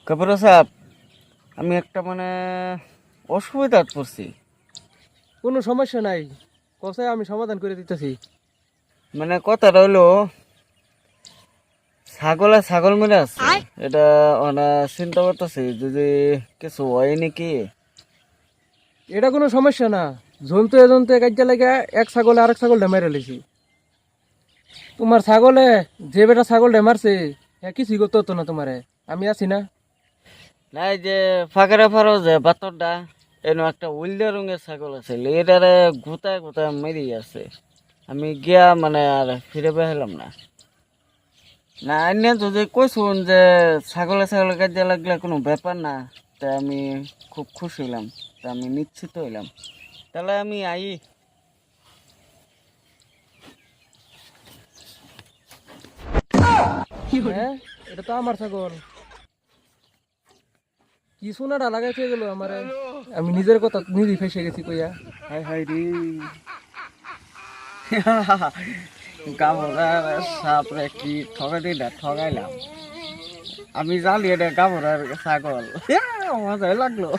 কাপুর সাহেব, আমি একটা অসুবিধাত পড়ছি। কোনো সমস্যা নাই, কোথায় আমি সমাধান করে দিতেছি। কথাটা হইলো, ছাগল মেরে আছে। এটা চিন্তা করতেছি যদি কিছু হয় নাকি। এটা কোনো সমস্যা না, জন্তু এজন্তু কাজে লাগে এক ছাগলে আরেক ছাগলটা মেরে লেছি। তোমার ছাগলে যে বেটা ছাগলটা মারছে কিছুই করতে হতো না তোমারে, আমি আছি না। নাই যে ফাঁকারে ফারো যে বাতরটা এনো একটা উল্ডা রঙের ছাগল আছে, এটারে গোতায় গোতায় মেরি আছে। আমি গিয়া আর ফিরে পেলাম না। না এনে যদি কইসুন যে ছাগলে কাজে লাগলে কোনো ব্যাপার না, তা আমি খুব খুশি হইলাম, তা আমি নিশ্চিত হইলাম। তাহলে আমি আই। হ্যাঁ, এটা তো আমার ছাগল। কি সোনাটা লাগাইতে গেল আমারে, আমি নিজের কথা নিজেই ফেসে গেছি কইয়া। হাই হাই রে, গামরার সাপরে কি ঠগাই দিলা, ঠগাইলাম। আমি জানি এটা গামরার ছাগল। মজাই লাগলো।